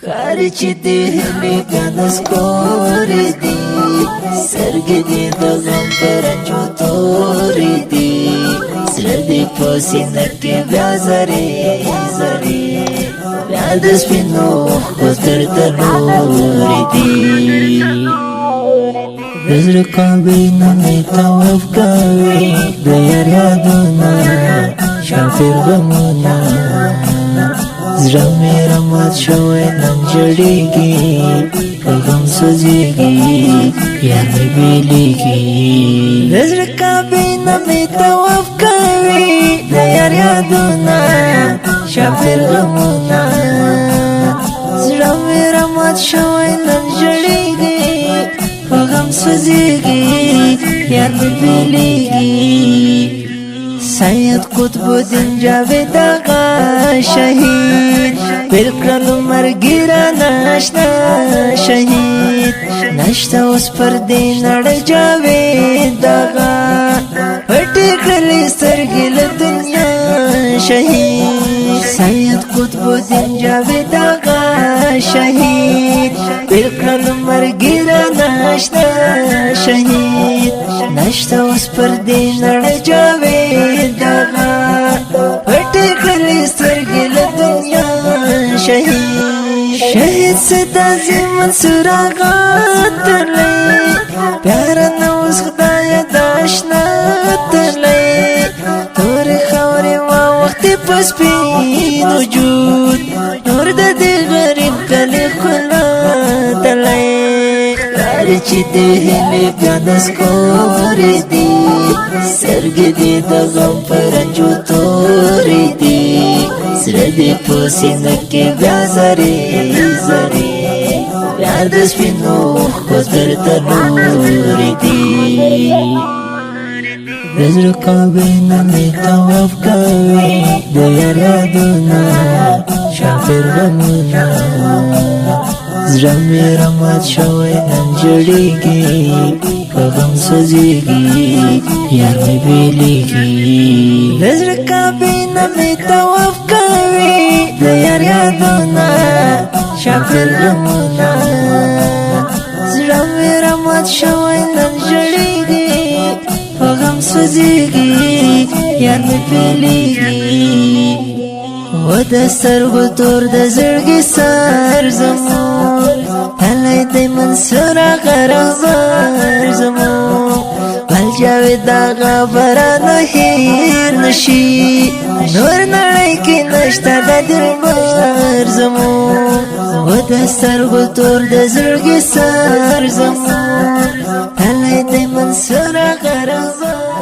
خارج دې هلي ګنس کورې دي سرګې دې د غم پرنجو تورې دي زړه دې په سینه کې بیا زرې زرې بیا د سپینو اوښکو درته نورې دي د زړه کابینه مې طواف کوي د یار یادونه شافر غمونه زړه مې رمات شوی نن جړېږي په غم سوځېږي یار مې بېلېږي د زړه کابینه مې طواف کوي د یار یادونه شافر غمونه زړه مې رمات شوی نن جړېږي په غم سوځېږي یار مې بېلېږي سید قطب الدین جاوید آغا شهید بالکل مرګی را ناشنا شهید نشته اوس پر دې نړۍ جاوید آغا پټې کړلې سترګې له دنیا شهید سید قطب الدین جاوید آغا شهید بالکل مرګی را ناشنا شهید نشته اوس پر دې نړۍ جاوید آغا پټې کړلې سترګې له دنیا شهید شهید ستاسي منصور آغا ترلی پیاره نه اوس خدایه دا اشنا ترلی تورې خاورې واوښتې په سپین وجود نور د دې غریب کلي ښکلا ترلی خارج چې دې هیلې بیا نسکورې دي سرګې دې د غم پرنجو تورې دي زړه دې په سینه کې بیا زرې زرې بیا د سپینو اوښکو درته نورې دي د زړه کابینه مې طواف کوي د یار یادونه شافر غمونه زړه مې رمات شوی نن جړېږي په غم سوځېږي یار مې بېلېږي د زړه کابینه مې طواف کوي د یار یادونه شافر غمونه زړه مې رمات شوی نن جړېږي په غم سوځېږي یار مې بېلېږي و د سترګو تور د زړګي سر زمون هلی دی منصور آغا رهبر زمون بل جاوید آغا برانه هیر نشي نور نړۍ کې نشته د دلبر زمون و د سترګو تور د زړګي سر زمون هلی دی منصور آغا رهبر